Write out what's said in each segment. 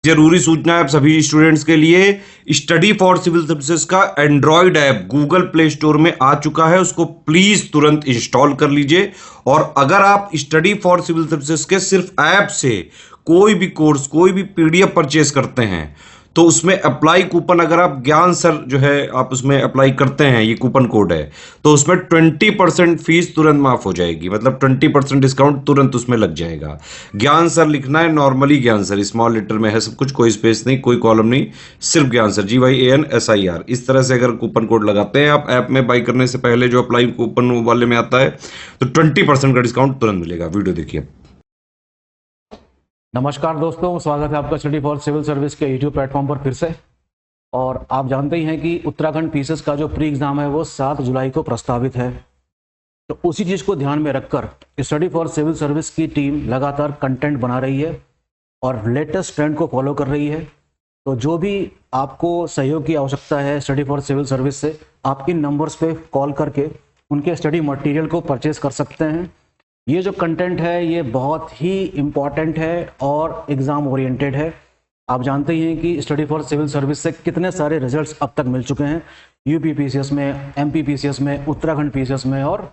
जरूरी सूचना है आप सभी स्टूडेंट्स के लिए, स्टडी फॉर सिविल सर्विसेज का Android app Google play store में आ चुका है, उसको प्लीज तुरंत इंस्टॉल कर लीजिए। और अगर आप स्टडी फॉर सिविल सर्विसेज के सिर्फ ऐप से कोई भी कोर्स, कोई भी पीडीएफ परचेस करते हैं तो उसमें अप्लाई कूपन, अगर आप ज्ञान सर जो है आप उसमें अप्लाई करते हैं, ये कूपन कोड है, तो उसमें 20% फीस तुरंत माफ हो जाएगी, मतलब 20% डिस्काउंट तुरंत उसमें लग जाएगा। ज्ञान सर लिखना है, नॉर्मली ज्ञान सर स्मॉल लेटर में है सब कुछ, कोई स्पेस नहीं, कोई कॉलम नहीं, सिर्फ ज्ञान सर, GYANSIR। इस तरह से अगर कूपन कोड लगाते हैं आप ऐप में बाई करने से पहले, जो अप्लाई कूपन वाले में आता है, तो 20% का डिस्काउंट तुरंत मिलेगा। वीडियो देखिए। नमस्कार दोस्तों, स्वागत है आपका स्टडी फॉर सिविल सर्विस के यूट्यूब प्लेटफॉर्म पर फिर से। और आप जानते ही हैं कि उत्तराखंड पीसीएस का जो प्री एग्ज़ाम है वो 7 जुलाई को प्रस्तावित है। तो उसी चीज़ को ध्यान में रखकर स्टडी फॉर सिविल सर्विस की टीम लगातार कंटेंट बना रही है और लेटेस्ट ट्रेंड को फॉलो कर रही है। तो जो भी आपको सहयोग की आवश्यकता है स्टडी फॉर सिविल सर्विस से, आप इन नंबर्स पे कॉल करके उनके स्टडी मटेरियल को परचेज कर सकते हैं। ये जो कंटेंट है ये बहुत ही इम्पॉर्टेंट है और एग्ज़ाम ओरिएंटेड है। आप जानते ही हैं कि स्टडी फॉर सिविल सर्विस से कितने सारे रिजल्ट्स अब तक मिल चुके हैं, यूपी पीसीएस में, एमपी पीसीएस में, उत्तराखंड पीसीएस में, और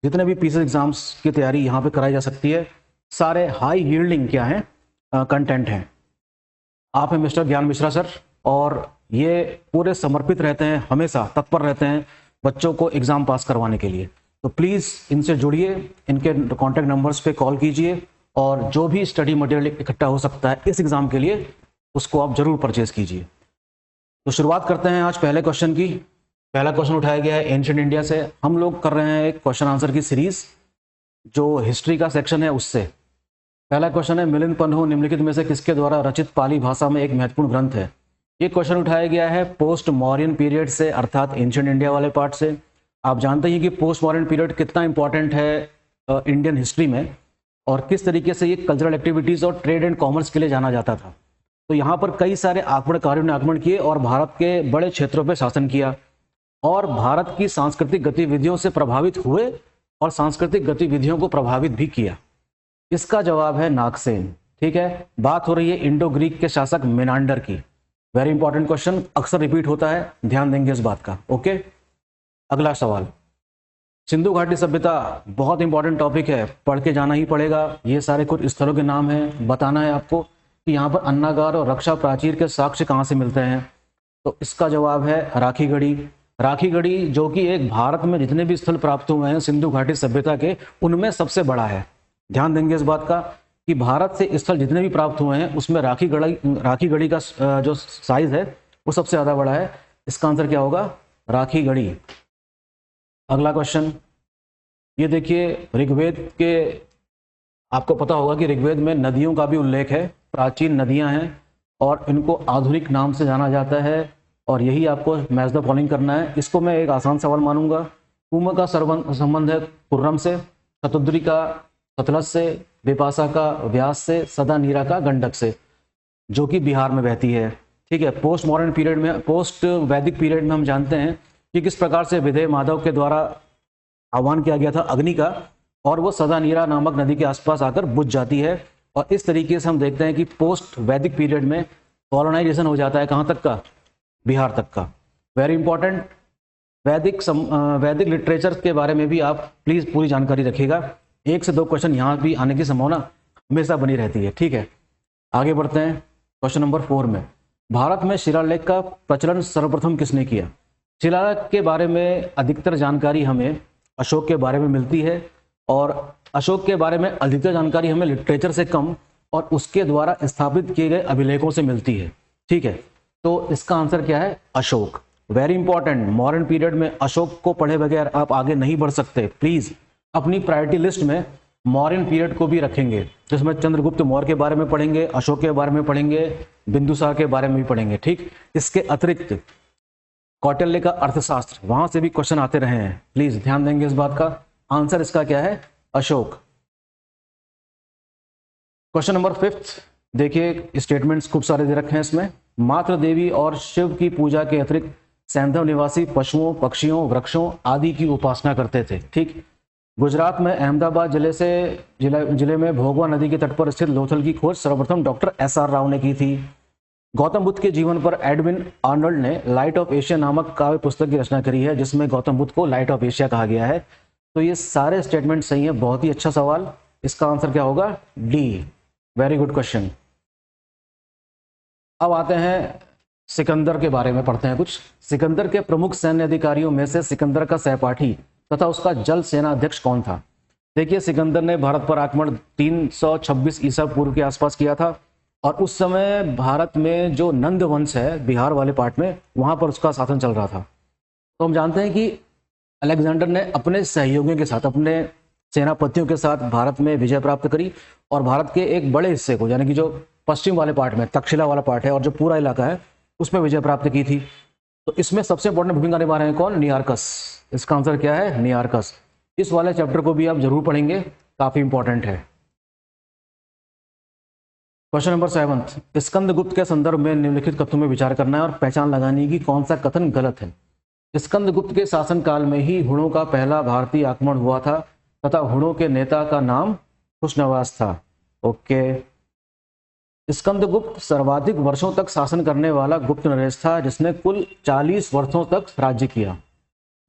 जितने भी पीसीएस एग्ज़ाम्स की तैयारी यहाँ पे कराई जा सकती है, सारे हाई यील्डिंग क्या हैं कंटेंट हैं। आप हैं मिस्टर ज्ञान मिश्रा सर, और ये पूरे समर्पित रहते हैं, हमेशा तत्पर रहते हैं बच्चों को एग्ज़ाम पास करवाने के लिए। तो प्लीज़ इनसे जुड़िए, इनके कॉन्टैक्ट नंबर्स पे कॉल कीजिए और जो भी स्टडी मटेरियल इकट्ठा हो सकता है इस एग्ज़ाम के लिए, उसको आप ज़रूर परचेज़ कीजिए। तो शुरुआत करते हैं आज पहले क्वेश्चन की। पहला क्वेश्चन उठाया गया है एंशिएंट इंडिया से। हम लोग कर रहे हैं एक क्वेश्चन आंसर की सीरीज़, जो हिस्ट्री का सेक्शन है उससे। पहला क्वेश्चन है, मिलिंद पन्हु निम्नलिखित में से किसके द्वारा रचित पाली भाषा में एक महत्वपूर्ण ग्रंथ है। ये क्वेश्चन उठाया गया है पोस्ट मौर्यन पीरियड से, अर्थात एंशिएंट इंडिया वाले पार्ट से। आप जानते हैं कि पोस्ट मॉडर्न पीरियड कितना इंपॉर्टेंट है इंडियन हिस्ट्री में, और किस तरीके से ये कल्चरल एक्टिविटीज़ और ट्रेड एंड कॉमर्स के लिए जाना जाता था। तो यहाँ पर कई सारे आक्रमणकारियों ने आक्रमण किए और भारत के बड़े क्षेत्रों पर शासन किया, और भारत की सांस्कृतिक गतिविधियों से प्रभावित हुए और सांस्कृतिक गतिविधियों को प्रभावित भी किया। इसका जवाब है नागसेन। ठीक है, बात हो रही है इंडो ग्रीक के शासक मेनांडर की। वेरी इंपॉर्टेंट क्वेश्चन, अक्सर रिपीट होता है, ध्यान देंगे इस बात का। ओके, अगला सवाल, सिंधु घाटी सभ्यता बहुत इंपॉर्टेंट टॉपिक है, पढ़ के जाना ही पड़ेगा। ये सारे कुछ स्थलों के नाम हैं, बताना है आपको कि यहाँ पर अन्नागार और रक्षा प्राचीर के साक्ष्य कहाँ से मिलते हैं। तो इसका जवाब है राखीगढ़ी। राखीगढ़ी जो कि एक भारत में जितने भी स्थल प्राप्त हुए हैं सिंधु घाटी सभ्यता के, उनमें सबसे बड़ा है। ध्यान देंगे इस बात का कि भारत से स्थल जितने भी प्राप्त हुए हैं उसमें राखीगढ़ी का जो साइज है वो सबसे ज़्यादा बड़ा है। इसका आंसर क्या होगा? राखीगढ़ी। अगला क्वेश्चन, ये देखिए, ऋग्वेद के, आपको पता होगा कि ऋग्वेद में नदियों का भी उल्लेख है, प्राचीन नदियां हैं और इनको आधुनिक नाम से जाना जाता है, और यही आपको मैच द फॉलोइंग करना है। इसको मैं एक आसान सवाल मानूंगा। कुंभ का संबंध है कुर्रम से, शतुद्री का सतलज से, बिपाशा का व्यास से, सदा नीरा का गंडक से, जो कि बिहार में बहती है। ठीक है, पोस्ट मॉडर्न पीरियड में, पोस्ट वैदिक पीरियड में हम जानते हैं कि किस प्रकार से विधेय माधव के द्वारा आह्वान किया गया था अग्नि का, और वो सदा नीरा नामक नदी के आसपास आकर बुझ जाती है। और इस तरीके से हम देखते हैं कि पोस्ट वैदिक पीरियड में कॉलोनाइजेशन हो जाता है, कहाँ तक का? बिहार तक का। वेरी इंपॉर्टेंट, वैदिक लिटरेचर के बारे में भी आप प्लीज़ पूरी जानकारी रखिएगा। 1 से 2 क्वेश्चन यहाँ भी आने की संभावना हमेशा बनी रहती है। ठीक है, आगे बढ़ते हैं क्वेश्चन नंबर 4 में। भारत में शिलालेख का प्रचलन सर्वप्रथम किसने किया? शिलालेख के बारे में अधिकतर जानकारी हमें अशोक के बारे में मिलती है, और अशोक के बारे में अधिकतर जानकारी हमें लिटरेचर से कम और उसके द्वारा स्थापित किए गए अभिलेखों से मिलती है। ठीक है, तो इसका आंसर क्या है? Ashok. Very important, modern period में अशोक को पढ़े बगैर आप आगे नहीं बढ़ सकते। प्लीज़ अपनी प्रायोरिटी लिस्ट में मौर्यन पीरियड को भी रखेंगे, जिसमें चंद्रगुप्त मौर्य के बारे में पढ़ेंगे, अशोक के बारे में पढ़ेंगे, बिंदुसार के बारे में भी पढ़ेंगे। ठीक, इसके अतिरिक्त कौटिल्य का अर्थशास्त्र, वहां से भी क्वेश्चन आते रहे हैं, प्लीज ध्यान देंगे इस बात का। आंसर इसका क्या है? अशोक। क्वेश्चन नंबर 5 देखिए, स्टेटमेंट्स खूब सारे दे रखे हैं इसमें। मातृ देवी और शिव की पूजा के अतिरिक्त सैंधव निवासी पशुओं, पक्षियों, वृक्षों आदि की उपासना करते थे। ठीक, गुजरात में अहमदाबाद जिले में भोगवा नदी के तट पर स्थित लोथल की खोज सर्वप्रथम डॉक्टर SR राव ने की थी। गौतम बुद्ध के जीवन पर एडविन आर्नल्ड ने लाइट ऑफ एशिया नामक काव्य पुस्तक की रचना करी है, जिसमें गौतम बुद्ध को लाइट ऑफ एशिया कहा गया है। तो ये सारे स्टेटमेंट सही है। बहुत ही अच्छा सवाल। इसका आंसर क्या होगा? डी। Very good question. अब आते हैं सिकंदर के बारे में, पढ़ते हैं कुछ। सिकंदर के प्रमुख सैन्य अधिकारियों में से सिकंदर का सहपाठी तथा उसका जल सेना अध्यक्ष कौन था? देखिए, सिकंदर ने भारत पर आक्रमण 326 ईसा पूर्व के आसपास किया था, और उस समय भारत में जो नंद वंश है बिहार वाले पार्ट में, वहां पर उसका शासन चल रहा था। तो हम जानते हैं कि अलेक्जेंडर ने अपने सहयोगियों के साथ, अपने सेनापतियों के साथ भारत में विजय प्राप्त करी, और भारत के एक बड़े हिस्से को, यानी कि जो पश्चिम वाले पार्ट में तक्षशिला वाला पार्ट है और जो पूरा इलाका है, उसमें विजय प्राप्त की थी। तो इसमें सबसे इंपॉर्टेंट भूमिका निभा रहे हैं कौन? नियारकस। इसका आंसर क्या है? नियारकस। इस वाले चैप्टर को भी आप जरूर पढ़ेंगे, काफी इंपॉर्टेंट है। क्वेश्चन नंबर 7, स्कंदगुप्त के संदर्भ में निम्नलिखित कथनों में विचार करना है और पहचान लगानी है कि कौन सा कथन गलत है। स्कंदगुप्त के शासनकाल में ही हुणों का पहला भारतीय आक्रमण हुआ था तथा हुणों के नेता का नाम खुशनवास था। ओके। स्कंदगुप्त सर्वाधिक वर्षों तक शासन करने वाला गुप्त नरेश था, जिसने कुल 40 वर्षों तक राज्य किया।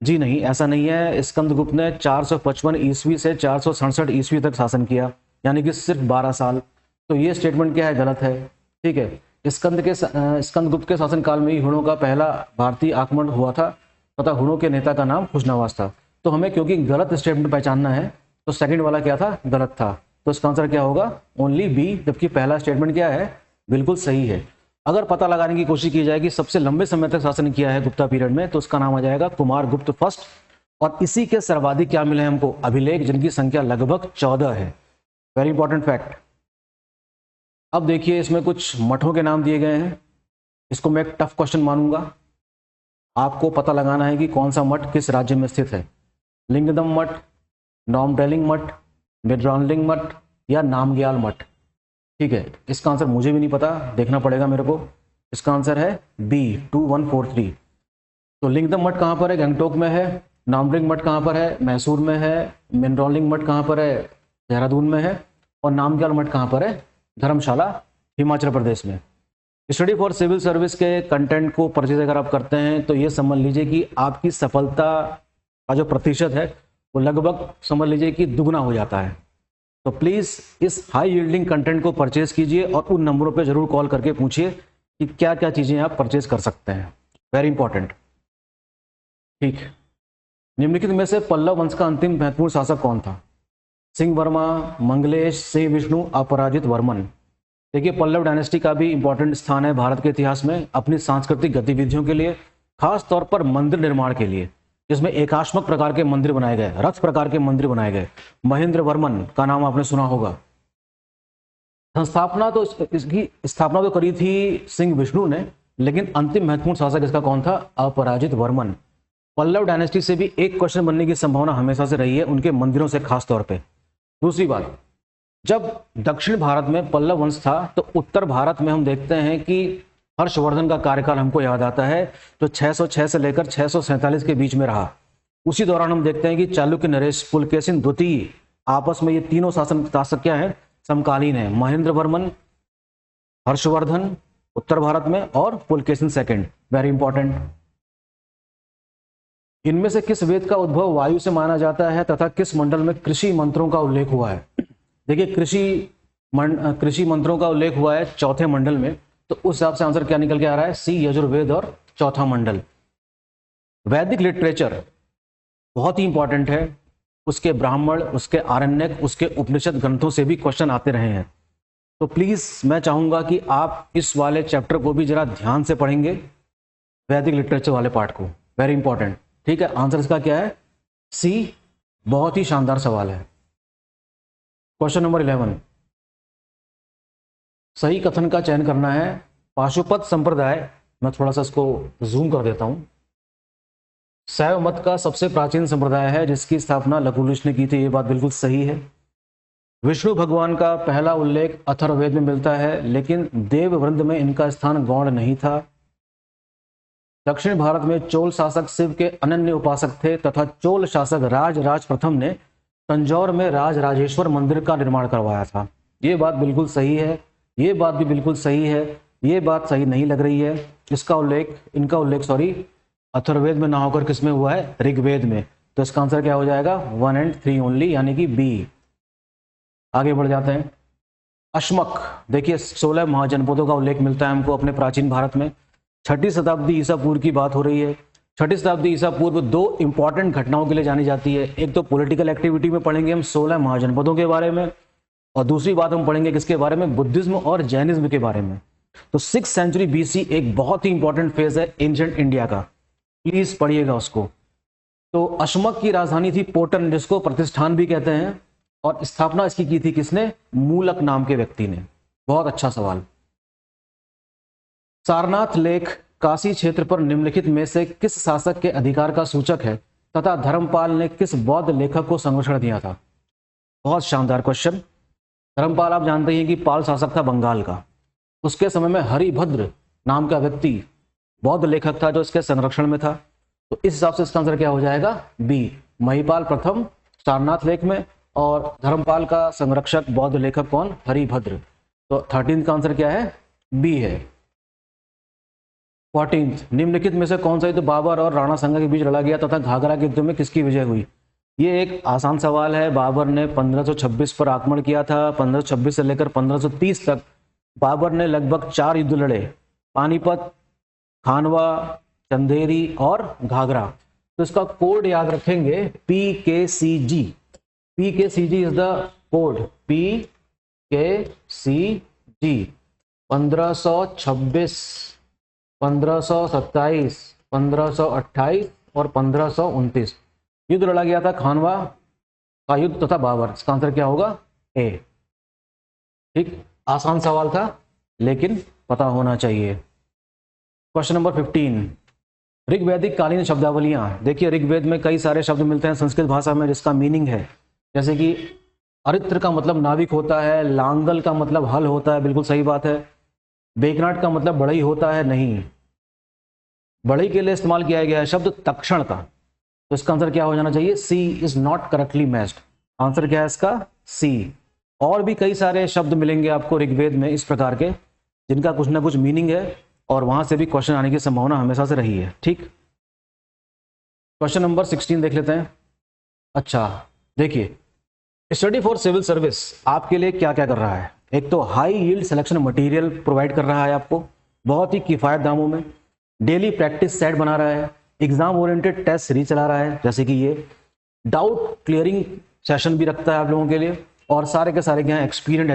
जी नहीं, ऐसा नहीं है। स्कंदगुप्त ने 455 ईस्वी से 467 ईस्वी तक शासन किया, यानी कि सिर्फ 12 साल। तो ये स्टेटमेंट क्या है? गलत है। ठीक है। स्कंदगुप्त के शासनकाल में ही हुणों का पहला भारतीय आक्रमण हुआ था तथा हुणों के नेता का नाम खुशनवास था। तो हमें क्योंकि गलत स्टेटमेंट पहचानना है, तो सेकंड वाला क्या था? गलत था। तो इसका आंसर क्या होगा? ओनली बी, जबकि पहला स्टेटमेंट क्या है? बिल्कुल सही है। अगर पता लगाने की कोशिश की जाए कि सबसे लंबे समय तक शासन किया है गुप्ता पीरियड में, तो उसका नाम आ जाएगा कुमार गुप्त फर्स्ट, और इसी के सर्वाधिक क्या मिले हैं हमको? अभिलेख, जिनकी संख्या लगभग 14 है। Very important fact. अब देखिए, इसमें कुछ मठों के नाम दिए गए हैं। इसको मैं एक टफ क्वेश्चन मानूंगा। आपको पता लगाना है कि कौन सा मठ किस राज्य में स्थित है। लिंगदम मठ, नॉमडेलिंग मठ, मिड्रानलिंग मठ या नामग्याल मठ। ठीक है। इसका आंसर मुझे भी नहीं पता, देखना पड़ेगा मेरे को। इसका आंसर है बी, 2143। तो लिंगदम मठ कहाँ पर है? गंगटोक में है। नामलिंग मठ कहाँ पर है? मैसूर में है। मिड्रानलिंग मठ कहाँ पर है? देहरादून में है। और नामग्याल मठ कहाँ पर है? धर्मशाला, हिमाचल प्रदेश में। स्टडी फॉर सिविल सर्विस के कंटेंट को परचेज अगर आप करते हैं, तो ये समझ लीजिए कि आपकी सफलता का जो प्रतिशत है वो लगभग समझ लीजिए कि दुगना हो जाता है। तो प्लीज़ इस हाई यील्डिंग कंटेंट को परचेज कीजिए और उन नंबरों पे जरूर कॉल करके पूछिए कि क्या क्या चीज़ें आप परचेज कर सकते हैं। Very important. ठीक है। निम्नलिखित में से पल्लव वंश का अंतिम महत्वपूर्ण शासक कौन था? सिंह वर्मा, मंगलेश, सिंह विष्णु, अपराजित वर्मन। देखिए, पल्लव डायनेस्टी का भी इंपॉर्टेंट स्थान है भारत के इतिहास में अपनी सांस्कृतिक गतिविधियों के लिए, खास तौर पर मंदिर निर्माण के लिए, जिसमें एकाश्मक प्रकार के मंदिर बनाए गए, रथ प्रकार के मंदिर बनाए गए। महेंद्र वर्मन का नाम आपने सुना होगा। इसकी स्थापना तो करी थी सिंह विष्णु ने, लेकिन अंतिम महत्वपूर्ण शासक इसका कौन था? अपराजित वर्मन। पल्लव डायनेस्टी से भी एक क्वेश्चन बनने की संभावना हमेशा से रही है, उनके मंदिरों से खास तौर पर। दूसरी बात, जब दक्षिण भारत में पल्लव वंश था, तो उत्तर भारत में हम देखते हैं कि हर्षवर्धन का कार्यकाल हमको याद आता है, जो 606 से लेकर 647 के बीच में रहा। उसी दौरान हम देखते हैं कि चालुक्य नरेश, पुलकेशिन द्वितीय, आपस में ये तीनों शासक क्या है? समकालीन है। महेंद्र वर्मन, हर्षवर्धन उत्तर भारत में, और पुलकेशिन सेकंड। Very important. इनमें से किस वेद का उद्भव वायु से माना जाता है तथा किस मंडल में कृषि मंत्रों का उल्लेख हुआ है? देखिए, कृषि मंत्रों का उल्लेख हुआ है चौथे मंडल में, तो उस हिसाब से आंसर क्या निकल के आ रहा है? सी, यजुर्वेद और चौथा मंडल। वैदिक लिटरेचर बहुत ही इंपॉर्टेंट है। उसके ब्राह्मण, उसके आरण्यक, उसके उपनिषद ग्रंथों से भी क्वेश्चन आते रहे हैं। तो प्लीज मैं चाहूंगा कि आप इस वाले चैप्टर को भी जरा ध्यान से पढ़ेंगे, वैदिक लिटरेचर वाले पार्ट को। Very important. ठीक है। आंसर इसका क्या है? सी। बहुत ही शानदार सवाल है। क्वेश्चन नंबर 11, सही कथन का चयन करना है। पाशुपत संप्रदाय, मैं थोड़ा सा इसको जूम कर देता हूं, शैव मत का सबसे प्राचीन संप्रदाय है जिसकी स्थापना लकुलिश ने की थी। ये बात बिल्कुल सही है। विष्णु भगवान का पहला उल्लेख अथर्ववेद में मिलता है, लेकिन देववृंद में इनका स्थान गौण नहीं था। दक्षिण भारत में चोल शासक शिव के अनन्य उपासक थे तथा चोल शासक राज प्रथम ने तंजौर में राजराजेश्वर मंदिर का निर्माण करवाया था। ये बात बिल्कुल सही है। ये बात भी बिल्कुल सही है। ये बात सही नहीं लग रही है। इनका उल्लेख अथर्ववेद में ना होकर किसमें हुआ है? ऋग्वेद में। तो इसका आंसर क्या हो जाएगा? 1 और 3 ओनली, यानी कि बी। आगे बढ़ जाते हैं। अश्मक, देखिए 16 महाजनपदों का उल्लेख मिलता है हमको अपने प्राचीन भारत में। 6ठी शताब्दी ईसा पूर्व की बात हो रही है। 6ठी शताब्दी ईसा पूर्व 2 इंपॉर्टेंट घटनाओं के लिए जानी जाती है। एक तो पॉलिटिकल एक्टिविटी में पढ़ेंगे हम 16 महाजनपदों के बारे में, और दूसरी बात हम पढ़ेंगे किसके बारे में? बुद्धिज्म और जैनिज्म के बारे में। तो 6th सेंचुरी BC एक बहुत ही इंपॉर्टेंट फेज है एंशिएंट इंडिया का, प्लीज पढ़िएगा उसको। तो अश्मक की राजधानी थी पोटन, जिसको प्रतिष्ठान भी कहते हैं, और स्थापना इसकी की थी किसने? मूलक नाम के व्यक्ति ने। बहुत अच्छा सवाल। सारनाथ लेख काशी क्षेत्र पर निम्नलिखित में से किस शासक के अधिकार का सूचक है तथा धर्मपाल ने किस बौद्ध लेखक को संरक्षण दिया था? बहुत शानदार क्वेश्चन। धर्मपाल आप जानते हैं कि पाल शासक था बंगाल का। उसके समय में हरिभद्र नाम का व्यक्ति बौद्ध लेखक था जो इसके संरक्षण में था। तो इस हिसाब से इसका आंसर क्या हो जाएगा? बी। महिपाल प्रथम सारनाथ लेख में, और धर्मपाल का संरक्षक बौद्ध लेखक कौन? हरिभद्र। तो 13th का आंसर क्या है? बी है। 14th, निम्नलिखित में से कौन सा युद्ध बाबर और राणा सांगा के बीच लड़ा गया तथा घाघरा के युद्ध में किसकी विजय हुई? ये एक आसान सवाल है। बाबर ने 1526 पर आक्रमण किया था। 1526 से लेकर 1530 तक बाबर ने लगभग 4 युद्ध लड़े: पानीपत, खानवा, चंदेरी और घाघरा। तो इसका कोड याद रखेंगे, PKCG। PKCG is the code, PKCG। 1526, 1527, 1528 और 1529 युद्ध लड़ा गया था, खानवा का युद्ध तथा बाबर। इसका आंसर क्या होगा? ए। ठीक, आसान सवाल था लेकिन पता होना चाहिए। क्वेश्चन नंबर 15, ऋग्वैदिक कालीन शब्दावलियां। देखिए ऋग्वेद में कई सारे शब्द मिलते हैं संस्कृत भाषा में जिसका मीनिंग है, जैसे कि अरित्र का मतलब नाविक होता है, लांगल का मतलब हल होता है, बिल्कुल सही बात है। बेकनाट का मतलब बढ़ई होता है, नहीं। बढ़ई के लिए इस्तेमाल किया गया है शब्द तक्षण का। तो इसका आंसर क्या हो जाना चाहिए? C is not correctly matched. Answer क्या है इसका? सी। और भी कई सारे शब्द मिलेंगे आपको ऋग्वेद में इस प्रकार के, जिनका कुछ ना कुछ मीनिंग है, और वहां से भी क्वेश्चन आने की संभावना हमेशा से रही है। ठीक, क्वेश्चन नंबर 16 देख लेते हैं। अच्छा देखिए, स्टडी फॉर सिविल सर्विस आपके लिए क्या क्या कर रहा है? एक तो high yield selection material provide कर रहा है आपको बहुत ही किफ़ायत दामों में। डेली प्रैक्टिस सेट बना रहा है। एग्जाम ओरिएंटेड टेस्ट सीरीज चला रहा है, जैसे कि ये डाउट क्लियरिंग सेशन भी रखता है आप लोगों के लिए। और सारे के सारे क्या हैं? एक्सपीरियंस्ड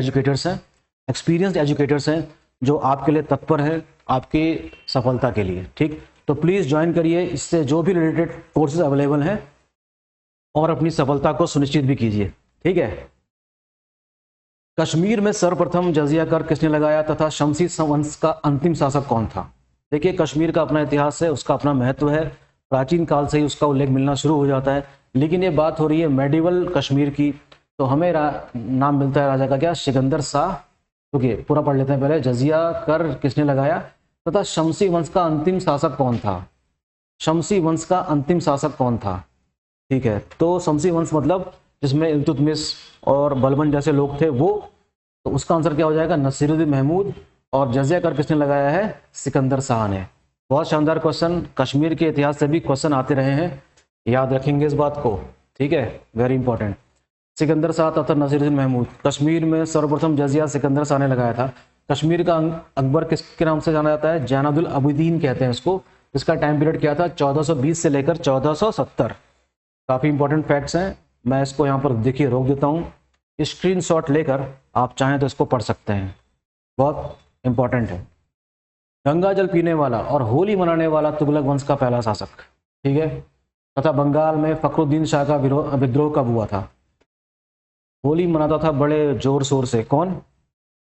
एजुकेटर्स हैं जो आपके लिए तत्पर हैं आपकी सफलता के लिए। ठीक, तो प्लीज़ ज्वाइन करिए, इससे जो भी रिलेटेड कोर्सेज अवेलेबल हैं, और अपनी सफलता को सुनिश्चित भी कीजिए। ठीक है। कश्मीर में सर्वप्रथम जजिया कर किसने लगाया तथा शमसी वंश का अंतिम शासक कौन था? देखिए कश्मीर का अपना इतिहास है, उसका अपना महत्व है, प्राचीन काल से ही उसका उल्लेख मिलना शुरू हो जाता है। लेकिन ये बात हो रही है मेडिवल कश्मीर की, तो हमें नाम मिलता है राजा का, क्या? सिकंदर शाह। ओके, पूरा पढ़ लेते हैं पहले। जजिया कर किसने लगाया तथा शमसी वंश का अंतिम शासक कौन था? शमसी वंश का अंतिम शासक कौन था? ठीक है, तो शमसी वंश मतलब जिसमें इल्तुतमिश और बलबन जैसे लोग थे वो। तो उसका आंसर क्या हो जाएगा? नसीरुद्दीन महमूद। और जजिया कर किसने लगाया है? सिकंदर शाह ने। बहुत शानदार क्वेश्चन, कश्मीर के इतिहास से भी क्वेश्चन आते रहे हैं, याद रखेंगे इस बात को। ठीक है, वेरी इंपॉर्टेंट। सिकंदर शाह तथा नसीरुद्दीन महमूद। कश्मीर में सर्वप्रथम जजिया सिकंदर शाह ने लगाया था। कश्मीर का अकबर किसके नाम से जाना जाता है? जैनुल अबीदीन कहते हैं इसको। इसका टाइम पीरियड क्या था? 1420 से लेकर 1470। काफ़ी इंपॉर्टेंट फैक्ट्स हैं। मैं इसको यहाँ पर देखिए रोक देता हूँ, स्क्रीनशॉट लेकर आप चाहें तो इसको पढ़ सकते हैं, बहुत इंपॉर्टेंट है। गंगा जल पीने वाला और होली मनाने वाला तुगलक वंश का पहला शासक। ठीक है, तथा बंगाल में फखरुद्दीन शाह का विद्रोह कब हुआ था? होली मनाता था बड़े जोर शोर से, कौन?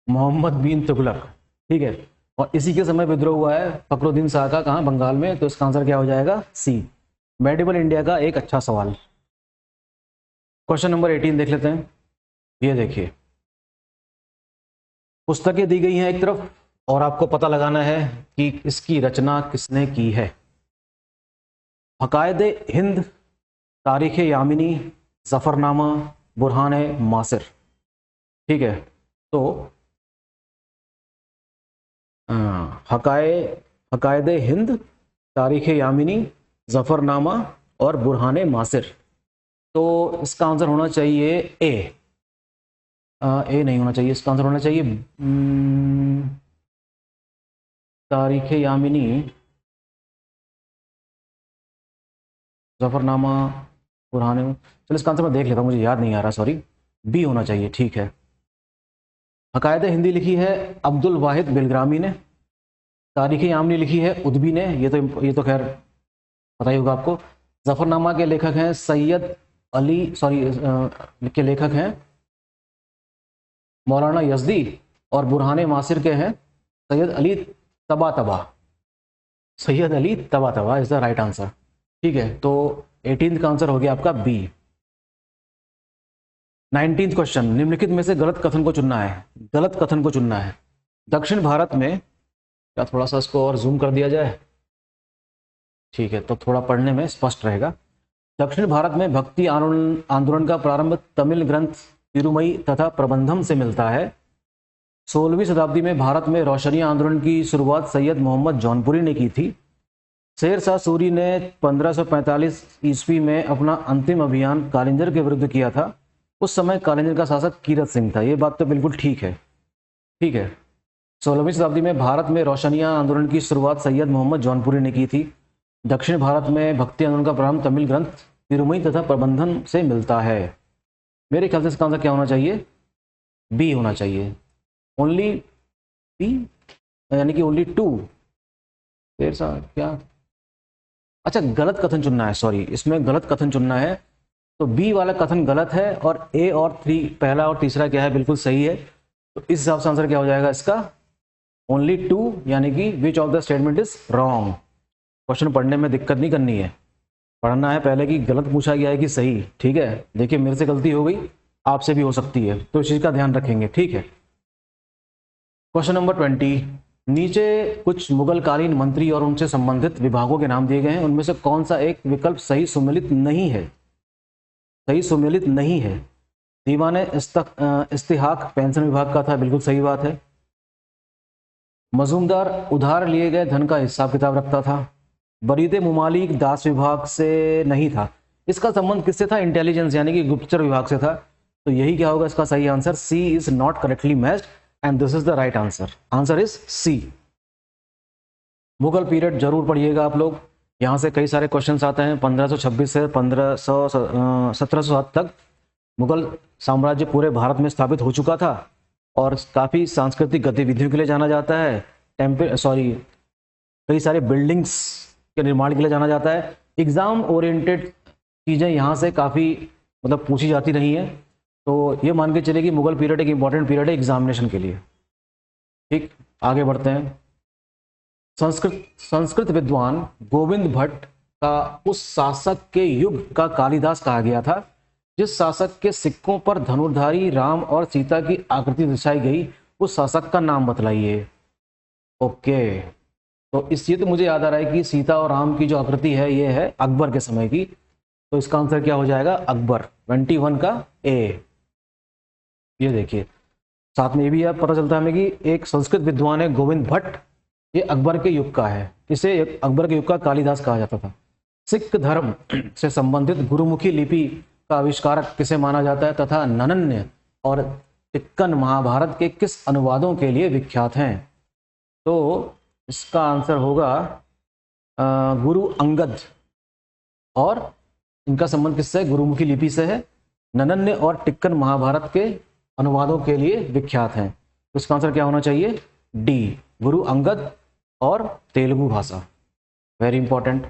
मोहम्मद बिन तुगलक। ठीक है, और इसी के समय विद्रोह हुआ है फखरुद्दीन शाह का, कहाँ? बंगाल में। तो इसका आंसर क्या हो जाएगा? सी। मेडिवल इंडिया का एक अच्छा सवाल। क्वेश्चन नंबर 18 देख लेते हैं। ये देखिए, पुस्तकें दी गई हैं एक तरफ, और आपको पता लगाना है कि इसकी रचना किसने की है। अकायदे हिंद, तारीख यामिनी, जफरनामा, बुरहान मासिर। ठीक है, तो हकायदे हिंद, तारीख यामिनी, जफरनामा और बुरहाने मासिर। तो इसका आंसर होना चाहिए ए। ए नहीं होना चाहिए, इसका आंसर होना चाहिए तारीख यामिनी, जफरनामा, बुरहाने। चलो इसका आंसर मैं देख लेता हूँ, मुझे याद नहीं आ रहा, सॉरी। बी होना चाहिए, ठीक है। हकायत हिंदी लिखी है अब्दुल वाहिद बिलग्रामी ने। तारीख यामिनी लिखी है उद्बी ने, ये तो खैर पता ही होगा आपको। जफरनामा के लेखक हैं सैयद अली, के लेखक हैं मौलाना यजदी, और बुरहाने मासिर के हैं Syed Ali Tabataba. Syed Ali Tabataba is the right answer, ठीक है। तो 18th का आंसर हो गया आपका बी। 19th क्वेश्चन, निम्नलिखित में से गलत कथन को चुनना है। गलत कथन को चुनना है। दक्षिण भारत में, क्या थोड़ा सा इसको और जूम कर दिया जाए, ठीक है, तो थोड़ा पढ़ने में स्पष्ट रहेगा। दक्षिण भारत में भक्ति आंदोलन का प्रारंभ तमिल ग्रंथ तिरुमई तथा प्रबंधम से मिलता है। 16वीं शताब्दी में भारत में रोशनी आंदोलन की शुरुआत सैयद मोहम्मद जौनपुरी ने की थी। शेर शाह सूरी ने 1545 ईस्वी में अपना अंतिम अभियान कालिंजर के विरुद्ध किया था। उस समय कालिंजर का शासक कीरत सिंह था। ये बात तो बिल्कुल ठीक है, ठीक है। 16वीं शताब्दी में भारत में रोशनिया आंदोलन की शुरुआत सैयद मोहम्मद जौनपुरी ने की थी। दक्षिण भारत में भक्ति आंदोलन का प्रारंभ तमिल ग्रंथ तिरुमई तथा प्रबंधन से मिलता है। मेरे ख्याल से इसका आंसर क्या होना चाहिए? बी होना चाहिए। ओनली बी, यानी कि ओनली 2। फिर सा क्या, अच्छा गलत कथन चुनना है, सॉरी, इसमें गलत कथन चुनना है। तो बी वाला कथन गलत है और ए और 3, पहला और तीसरा क्या है, बिल्कुल सही है। तो इस हिसाब से आंसर क्या हो जाएगा इसका? ओनली 2, यानी कि which of the statement is wrong. Question पढ़ने में दिक्कत नहीं करनी है, पढ़ना है पहले कि गलत पूछा गया है कि सही, ठीक है। देखिए मेरे से गलती हो गई, आपसे भी हो सकती है, तो इस चीज़ का ध्यान रखेंगे, ठीक है। क्वेश्चन नंबर 20, नीचे कुछ मुगलकालीन मंत्री और उनसे संबंधित विभागों के नाम दिए गए हैं। उनमें से कौन सा एक विकल्प सही सुमेलित नहीं है? सही सुमेलित नहीं है। दीवाने इस्तिहाक पेंशन विभाग का था, बिल्कुल सही बात है। मजूमदार उधार लिए गए धन का हिसाब किताब रखता था। बरीदे मुमालिक दास विभाग से नहीं था। इसका संबंध किससे था? इंटेलिजेंस यानी कि गुप्तचर विभाग से था। तो यही क्या होगा इसका सही answer? C is not correctly matched and this is the right answer. Answer is C. Mughal period जरूर पढ़िएगा आप लोग, यहाँ से कई सारे क्वेश्चंस आते हैं। 1526 से 1707 तक मुगल साम्राज्य पूरे भारत में स्थापित हो चुका था और काफ़ी सांस्कृतिक गतिविधियों के लिए जाना जाता है। कई सारे बिल्डिंग्स के निर्माण के लिए जाना जाता है। एग्जाम ओरिएंटेड चीज़ें यहाँ से काफ़ी मतलब पूछी जाती रही हैं। तो ये मान के चलिए कि मुगल पीरियड एक इंपॉर्टेंट पीरियड है एग्जामिनेशन के लिए। ठीक, आगे बढ़ते हैं। संस्कृत विद्वान गोविंद भट्ट का उस शासक के युग का कालिदास कहा गया था जिस शासक के सिक्कों पर धनुर्धारी राम और सीता की आकृति दर्शाई गई। उस शासक का नाम बतलाइए। ओके, तो ये तो मुझे याद आ रहा है कि सीता और राम की जो आकृति है ये है अकबर के समय की। तो इसका आंसर क्या हो जाएगा? अकबर। 21 का ए। ये देखिए, साथ में ये भी पता चलता है हमें कि एक संस्कृत विद्वान है गोविंद भट्ट, ये अकबर के युग का है। इसे अकबर के युग का कालिदास कहा जाता था। सिख धर्म से संबंधित गुरुमुखी लिपि का आविष्कारक किसे माना जाता है तथा ननन्य और टिक्कन महाभारत के किस अनुवादों के लिए विख्यात हैं? तो इसका आंसर होगा गुरु अंगद, और इनका संबंध किससे? गुरुमुखी लिपि से है। ननन्य और टिक्कन महाभारत के अनुवादों के लिए विख्यात हैं। तो इसका आंसर क्या होना चाहिए? डी, गुरु अंगद और तेलुगु भाषा। Very important.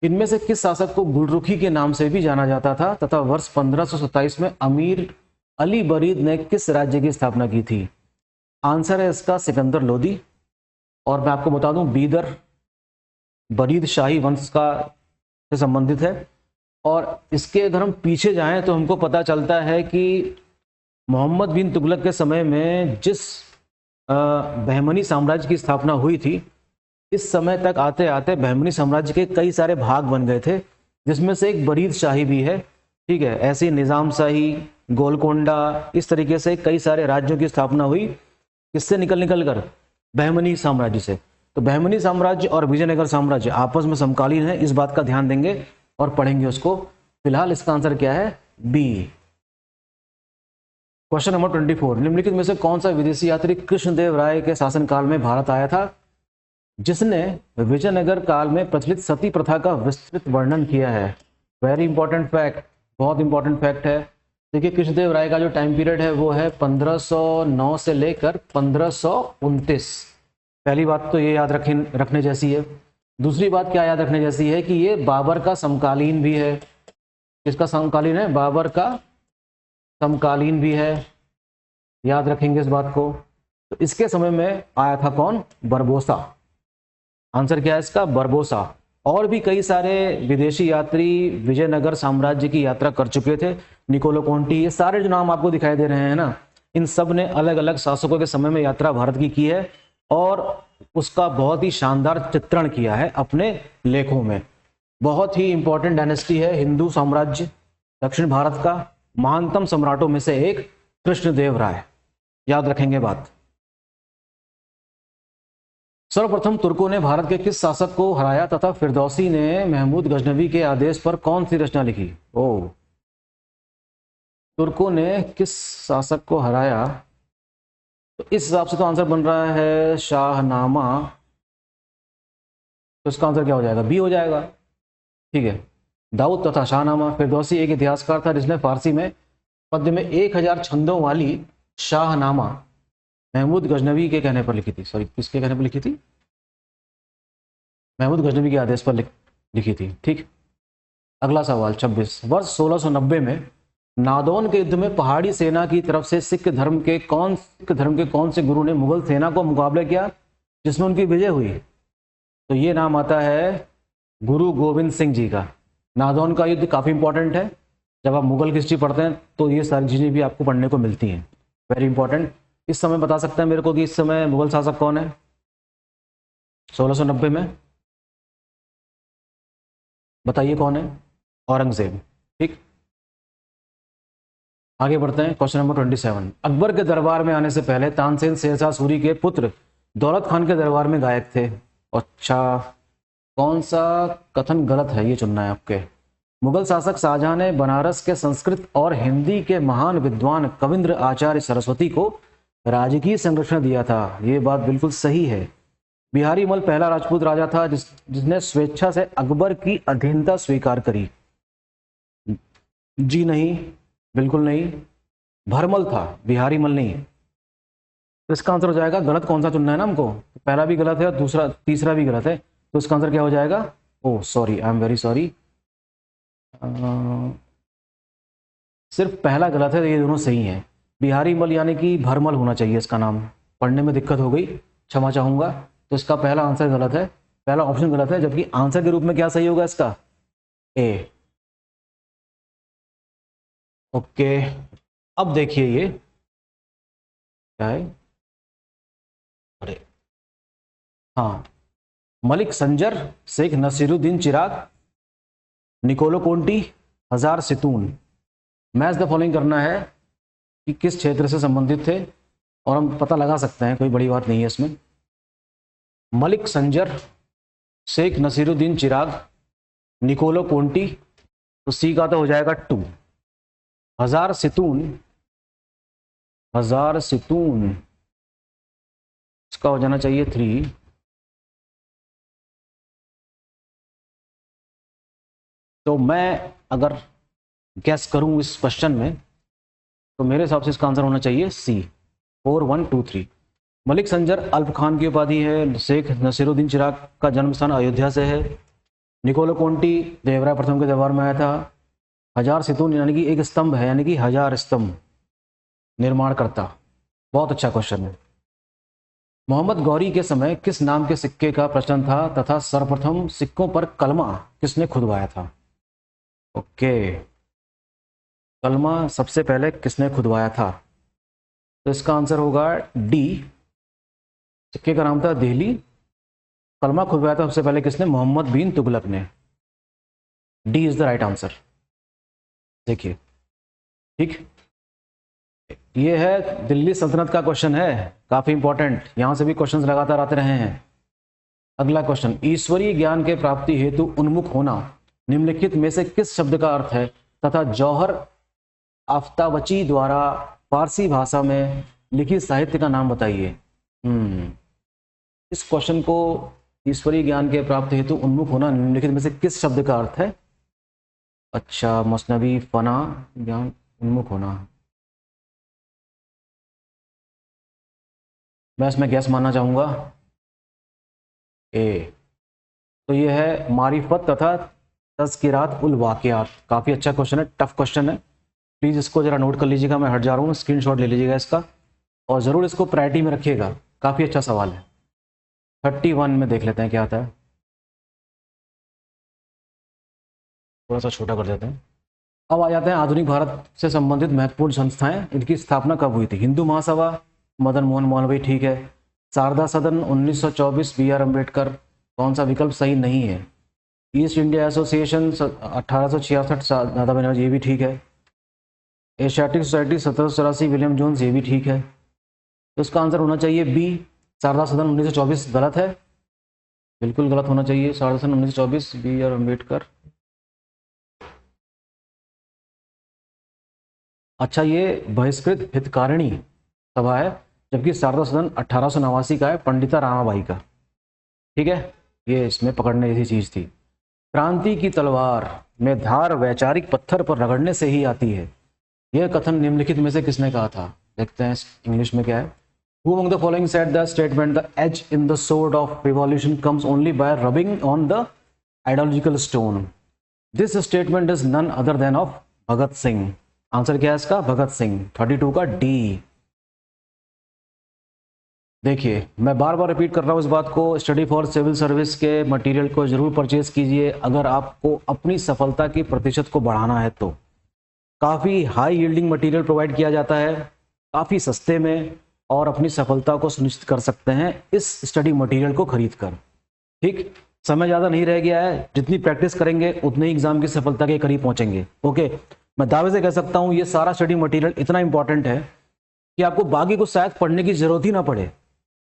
इनमें से किस शासक को गुलरुखी के नाम से भी जाना जाता था तथा वर्ष 1527 में अमीर अली बरीद ने किस राज्य की स्थापना की थी? आंसर है इसका सिकंदर लोदी। और मैं आपको बता दूं बीदर बरीद शाही वंश का से संबंधित है। और इसके अगर हम पीछे जाएं तो हमको पता चलता है कि मोहम्मद बिन तुगलक के समय में जिस बहमनी साम्राज्य की स्थापना हुई थी, इस समय तक आते आते बहमनी साम्राज्य के कई सारे भाग बन गए थे, जिसमें से एक बरीद शाही भी है। ठीक है, ऐसे निज़ाम शाही, गोलकोंडा, इस तरीके से कई सारे राज्यों की स्थापना हुई। किससे निकल कर? बहमनी साम्राज्य से। तो बहमनी साम्राज्य और विजयनगर साम्राज्य आपस में समकालीन है, इस बात का ध्यान देंगे और पढ़ेंगे उसको। फिलहाल इसका आंसर क्या है? बी। क्वेश्चन नंबर 24, निम्नलिखित में से कौन सा विदेशी यात्री कृष्णदेव राय के शासनकाल में भारत आया था जिसने विजयनगर काल में प्रचलित सती प्रथा का विस्तृत वर्णन किया है? वेरी इंपॉर्टेंट फैक्ट, बहुत इंपॉर्टेंट फैक्ट है। देखिए, कृष्णदेव राय का जो टाइम पीरियड है वो है 1509 से लेकर 1529। पहली बात तो ये याद रखने जैसी है। दूसरी बात क्या याद रखने जैसी है कि ये बाबर का समकालीन भी है। किसका समकालीन है? बाबर का समकालीन भी है, याद रखेंगे इस बात को। तो इसके समय में आया था कौन? बरबोसा। आंसर क्या है इसका? बरबोसा। और भी कई सारे विदेशी यात्री विजयनगर साम्राज्य की यात्रा कर चुके थे, निकोलो कोंटी, ये सारे जो नाम आपको दिखाई दे रहे हैं ना, इन सब ने अलग अलग शासकों के समय में यात्रा भारत की है और उसका बहुत ही शानदार चित्रण किया है अपने लेखों में। बहुत ही इंपॉर्टेंट डायनेस्टी है हिंदू साम्राज्य, दक्षिण भारत का महानतम सम्राटों में से एक कृष्णदेव राय, याद रखेंगे बात। सर्वप्रथम तुर्कों ने भारत के किस शासक को हराया तथा फिरदौसी ने महमूद गजनवी के आदेश पर कौन सी रचना लिखी? ओ, तुर्कों ने किस शासक को हराया? तो इस हिसाब से तो आंसर बन रहा है शाहनामा। तो इसका आंसर क्या हो जाएगा? बी हो जाएगा। ठीक है, दाऊद तथा शाहनामा। फिरदौसी एक इतिहासकार था जिसने फारसी में पद्य में 1000 छंदों वाली शाहनामा महमूद गजनवी के कहने पर लिखी थी। सॉरी, किसके कहने पर लिखी थी? महमूद गजनवी के आदेश पर लिखी थी। ठीक, अगला सवाल 26, वर्ष 1690 में नादौन के युद्ध में पहाड़ी सेना की तरफ से सिख धर्म के कौन से गुरु ने मुगल सेना को मुकाबला किया जिसमें उनकी विजय हुई? तो ये नाम आता है गुरु गोविंद सिंह जी का। नादौन का युद्ध काफी इंपॉर्टेंट है, जब आप मुगल की हिस्ट्री पढ़ते हैं तो ये सारी चीजें भी आपको पढ़ने को मिलती हैं, वेरी इंपॉर्टेंट। इस समय बता सकते हैं मेरे को कि इस समय मुगल शासक कौन है 1690 में? बताइए कौन है? औरंगजेब। ठीक, आगे बढ़ते हैं। क्वेश्चन नंबर 27, अकबर के दरबार में आने से पहले तानसेन शेरशाह सूरी के पुत्र दौलत खान के दरबार में गायक थे। अच्छा, कौन सा कथन गलत है ये चुनना है आपके। मुगल शासक शाहजहां ने बनारस के संस्कृत और हिंदी के महान विद्वान कविंद्र आचार्य सरस्वती को राजकीय संरक्षण दिया था। ये बात बिल्कुल सही है। बिहारी मल पहला राजपूत राजा था जिसने स्वेच्छा से अकबर की अधीनता स्वीकार करी। जी नहीं, बिल्कुल नहीं, भरमल था, बिहारी मल नहीं। तो इसका आंसर हो जाएगा, गलत कौन सा चुनना है ना हमको, पहला भी गलत है और तीसरा भी गलत है। तो इसका आंसर क्या हो जाएगा? Oh sorry, I am very sorry, सिर्फ पहला गलत है, ये दोनों सही हैं। बिहारी मल यानी कि भरमल होना चाहिए इसका नाम, पढ़ने में दिक्कत हो गई, क्षमा चाहूंगा। तो इसका पहला आंसर गलत है, पहला ऑप्शन गलत है, जबकि आंसर के रूप में क्या सही होगा इसका? ए। ओके, अब देखिए ये क्या है, अरे हाँ, मलिक संजर, शेख नसीरुद्दीन चिराग, निकोलो कोंटी, हजार सितून। मैच द फॉलोइंग करना है कि किस क्षेत्र से संबंधित थे और हम पता लगा सकते हैं, कोई बड़ी बात नहीं है इसमें। मलिक संजर, शेख नसीरुद्दीन चिराग, निकोलो कोंटी, तो सी का तो हो जाएगा 2। हजार सितून इसका हो जाना चाहिए 3। तो मैं अगर गैस करूं इस क्वेश्चन में तो मेरे हिसाब से इसका आंसर होना चाहिए सी, 4 1 2 3। मलिक संजर अल्प खान की उपाधि है। शेख नसीरुद्दीन चिराग का जन्म स्थान अयोध्या से है। निकोलो कोंटी देवराय प्रथम के दरबार में आया था। हजार सितून यानी कि एक स्तंभ है, यानी कि 1000 स्तंभ निर्माण करता। बहुत अच्छा क्वेश्चन है। मोहम्मद गौरी के समय किस नाम के सिक्के का प्रचलन था तथा सर्वप्रथम सिक्कों पर कलमा किसने खुदवाया था? ओके, कलमा सबसे पहले किसने खुदवाया था? तो इसका आंसर होगा डी, सिक्के का नाम था दिल्ली, कलमा खुदवाया था सबसे पहले किसने? मोहम्मद बिन तुगलक ने। D is the right answer. देखिए, ठीक, ये है दिल्ली सल्तनत का क्वेश्चन है, काफी इंपॉर्टेंट, यहां से भी क्वेश्चंस लगातार आते रहे हैं। अगला क्वेश्चन, ईश्वरीय ज्ञान के प्राप्ति हेतु उन्मुख होना निम्नलिखित में से किस शब्द का अर्थ है तथा जौहर आफ्ताबची द्वारा फारसी भाषा में लिखित साहित्य का नाम बताइए। इस क्वेश्चन को, ईश्वरीय ज्ञान के प्राप्ति हेतु उन्मुख होना निम्नलिखित में से किस शब्द का अर्थ है? अच्छा, मसनवी, फना, ज्ञान, उन्मुख होना। मैं इसमें गैस मानना चाहूंगा ए। तो ये है मारिफत तथा तज़किरात उल वाक़ियात। काफ़ी अच्छा क्वेश्चन है, टफ क्वेश्चन है, प्लीज़ इसको ज़रा नोट कर लीजिएगा। मैं हट जा रहा हूँ, स्क्रीनशॉट ले लीजिएगा इसका और ज़रूर इसको प्रायोरिटी में रखिएगा। काफ़ी अच्छा सवाल है। 31 में देख लेते हैं क्या आता है, थोड़ा सा छोटा कर देते हैं। अब आ जाते हैं आधुनिक भारत से संबंधित महत्वपूर्ण संस्थाएं, इनकी स्थापना कब हुई थी? हिंदू महासभा, मदन मोहन मालवीय, ठीक है। शारदा सदन 1924, बी आर अम्बेडकर। कौन सा विकल्प सही नहीं है? ईस्ट इंडिया एसोसिएशन 1866, दादा बनर्जी, ये भी ठीक है। एशियाटिक सोसाइटी 1784, विलियम जोन्स, ये भी ठीक है। तो इसका आंसर होना चाहिए बी, शारदा सदन 1924। गलत है, बिल्कुल गलत होना चाहिए। शारदा सदन 1924, बी आर अम्बेडकर। अच्छा, ये बहिष्कृत हितकारिणी सभा है, जबकि शारदा सदन 1889 का है, पंडिता रामाबाई का। ठीक है, ये इसमें पकड़ने जैसी चीज थी। क्रांति की तलवार में धार वैचारिक पत्थर पर रगड़ने से ही आती है, यह कथन निम्नलिखित में से किसने कहा था? देखते हैं इंग्लिश में क्या है। Who among the following said the statement the edge in the sword of revolution comes only by rubbing on the ideological stone? This statement is none other than of Bhagat Singh. Answer क्या है इसका? भगत सिंह। 32 का D. देखिए, मैं बार बार repeat कर रहा हूँ इस बात को, स्टडी फॉर सिविल सर्विस के मटेरियल को जरूर परचेज कीजिए अगर आपको अपनी सफलता की प्रतिशत को बढ़ाना है तो। काफ़ी हाई यील्डिंग मटेरियल प्रोवाइड किया जाता है, काफ़ी सस्ते में, और अपनी सफलता को सुनिश्चित कर सकते हैं इस स्टडी मटेरियल को खरीद कर। ठीक, समय ज़्यादा नहीं रह गया है, जितनी प्रैक्टिस करेंगे उतने ही एग्जाम की सफलता के करीब पहुंचेंगे। ओके, मैं दावे से कह सकता हूँ ये सारा स्टडी मटेरियल इतना इंपॉर्टेंट है कि आपको बाकी को शायद पढ़ने की जरूरत ही ना पड़े,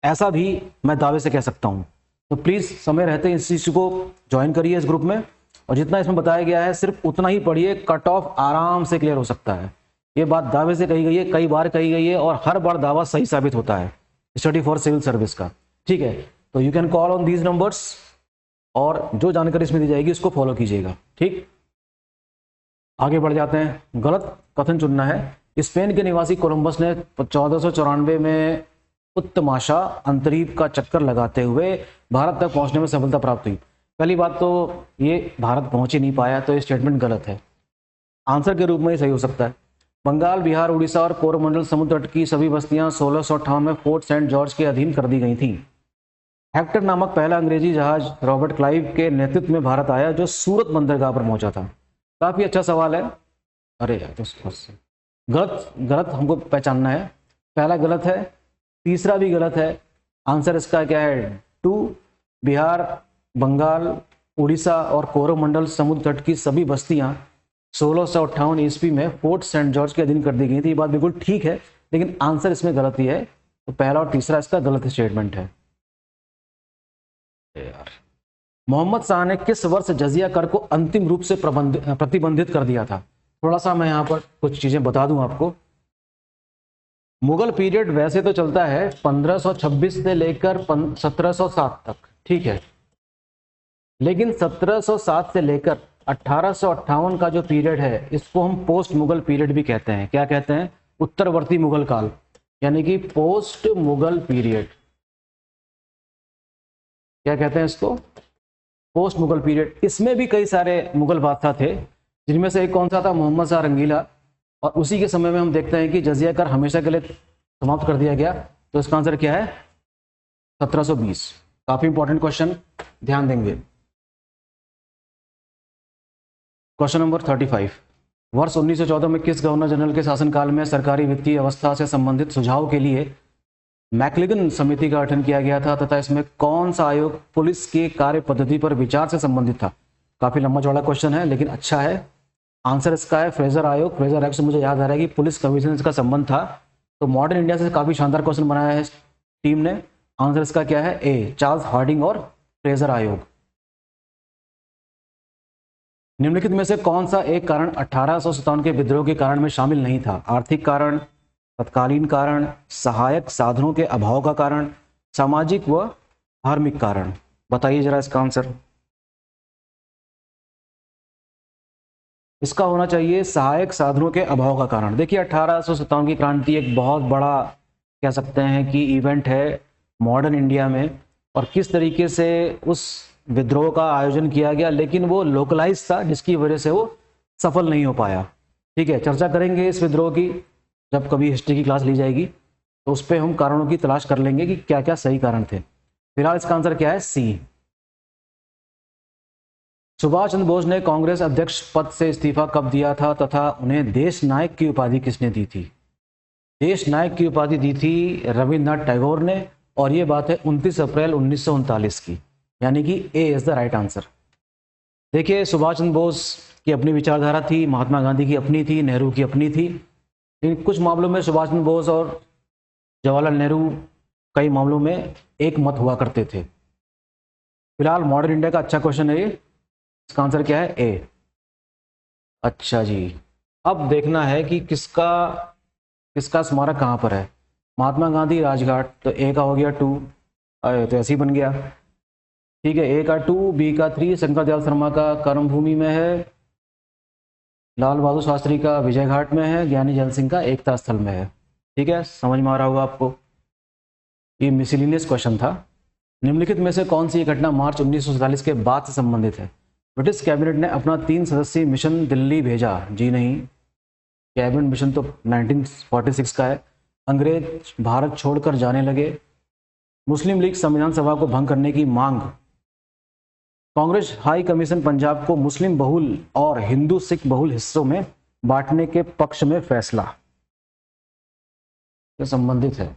ऐसा भी मैं दावे से कह सकता हूँ। तो प्लीज़ समय रहते इस चीज़ को ज्वाइन करिए इस ग्रुप में, और जितना इसमें बताया गया है सिर्फ उतना ही पढ़िए, कट ऑफ आराम से क्लियर हो सकता है। ये बात दावे से कही गई है, कई बार कही गई है, और हर बार दावा सही साबित होता है स्टडी फॉर सिविल सर्विस का। ठीक है, तो you can call on these numbers, और जो जानकारी इसमें दी जाएगी उसको फॉलो कीजिएगा। ठीक, आगे बढ़ जाते हैं। गलत कथन चुनना है। स्पेन के निवासी कोलंबस ने 1494 में उत्तमाशा अंतरीप का चक्कर लगाते हुए भारत तक पहुंचने में सफलता प्राप्त हुई। पहली बात तो ये भारत पहुंच ही नहीं पाया, तो ये स्टेटमेंट गलत है। आंसर के रूप में ही सही हो सकता है। बंगाल, बिहार, उड़ीसा और कोरोमंडल समुद्र तट की सभी बस्तियां 1658 में फोर्ट सेंट जॉर्ज के अधीन कर दी गई थीं। हेक्टर नामक पहला अंग्रेजी जहाज रॉबर्ट क्लाइव के नेतृत्व में भारत आया, जो सूरत बंदरगाह पर पहुंचा था। काफी अच्छा सवाल है। अरे यार, गलत गलत हमको पहचानना है। पहला गलत है, तीसरा भी गलत है। आंसर इसका क्या है? 2, बिहार, बंगाल, उड़ीसा और कोरोमंडल समुद्र तट की सभी बस्तियां 1658 ईस्वी में फोर्ट सेंट जॉर्ज के अधीन कर दी गई थी। ये बात बिल्कुल ठीक है, लेकिन आंसर इसमें गलत ही है। तो पहला और तीसरा इसका गलत स्टेटमेंट है यार। मोहम्मद शाह ने किस वर्ष जजिया कर को अंतिम रूप से प्रतिबंधित कर दिया था? थोड़ा सा मैं यहाँ पर कुछ चीजें बता दूं आपको। मुगल पीरियड वैसे तो चलता है 1526 से लेकर 1707 तक, ठीक है, लेकिन 1707 से लेकर 1858 का जो पीरियड है, इसको हम पोस्ट मुगल पीरियड भी कहते हैं। क्या कहते हैं? उत्तरवर्ती मुगल काल, यानी कि पोस्ट मुगल पीरियड। क्या कहते हैं इसको? Post Mughal period. इसमें भी कई सारे मुगल बादशाह थे, जिनमें से एक कौन सा था? मोहम्मद शाह रंगीला। और उसी के समय में हम देखते हैं कि जजिया कर हमेशा के लिए समाप्त कर दिया गया। तो इसका आंसर क्या है? 1720। काफी इंपॉर्टेंट क्वेश्चन, ध्यान देंगे। Question number 35। वर्ष 1914 में किस गवर्नर जनरल के शासनकाल में सरकारी वित्तीय अवस्था से संबंधित सुझाव के लिए मैक्लिगन समिति का गठन किया गया था, तथा इसमें कौन सा आयोग पुलिस के कार्य पद्धति पर विचार से संबंधित था? काफी लंबा चौड़ा क्वेश्चन है, लेकिन अच्छा है। आंसर इसका है फ्रेजर आयोग। फ्रेजर एक्ट से मुझे याद आ रहा है कि पुलिस कमीशन इसका संबंध था। तो मॉडर्न इंडिया से काफ़ी शानदार क्वेश्चन बनाया है टीम ने। आंसर इसका क्या है? ए, चार्ल्स हार्डिंग और फ्रेजर आयोग। निम्नलिखित में से कौन सा एक कारण 1857 के विद्रोह के कारण में शामिल नहीं था? आर्थिक कारण, तत्कालीन कारण, सहायक साधनों के अभाव का कारण, सामाजिक व धार्मिक कारण। बताइए जरा इसका आंसर। इसका होना चाहिए सहायक साधनों के अभाव का कारण। देखिए 1857 की क्रांति एक बहुत बड़ा कह सकते हैं कि इवेंट है मॉडर्न इंडिया में, और किस तरीके से उस विद्रोह का आयोजन किया गया, लेकिन वो लोकलाइज था जिसकी वजह से वो सफल नहीं हो पाया। ठीक है, चर्चा करेंगे इस विद्रोह की जब कभी हिस्ट्री की क्लास ली जाएगी, तो उस पर हम कारणों की तलाश कर लेंगे कि क्या क्या सही कारण थे। फिलहाल इसका आंसर क्या है? सी। सुभाष चंद्र बोस ने कांग्रेस अध्यक्ष पद से इस्तीफा कब दिया था तथा उन्हें देश नायक की उपाधि किसने दी थी? देश नायक की उपाधि दी थी रविन्द्रनाथ टैगोर ने, और ये बात है 29 अप्रैल 1939 की, यानी कि ए इज द राइट आंसर। देखिए सुभाष चंद्र बोस की अपनी विचारधारा थी, महात्मा गांधी की अपनी थी, नेहरू की अपनी थी, लेकिन कुछ मामलों में सुभाष चंद्र बोस और जवाहरलाल नेहरू कई मामलों में एक मत हुआ करते थे। फिलहाल मॉडर्न इंडिया का अच्छा क्वेश्चन है ये। इसका आंसर क्या है? ए। अच्छा जी, अब देखना है कि किसका किसका स्मारक कहाँ पर है। महात्मा गांधी राजघाट, तो ए का हो गया 2, तो ऐसे ही बन गया। ठीक है, ए का 2, बी का 3, शंकर दयाल शर्मा का कर्मभूमि में है, लाल बहादुर शास्त्री का विजय घाट में है, ज्ञानी जैल सिंह का एकता स्थल में है। ठीक है, समझ में आ रहा होगा आपको। ये मिसलिनियस क्वेश्चन था। निम्नलिखित में से कौन सी घटना मार्च 1947 के बाद से संबंधित है? ब्रिटिश कैबिनेट ने अपना 3 सदस्यीय मिशन दिल्ली भेजा। जी नहीं, कैबिनेट मिशन तो 1946 का है। अंग्रेज भारत छोड़कर जाने लगे। मुस्लिम लीग संविधान सभा को भंग करने की मांग। कांग्रेस हाई कमीशन पंजाब को मुस्लिम बहुल और हिंदू सिख बहुल हिस्सों में बांटने के पक्ष में फैसला। ये संबंधित है।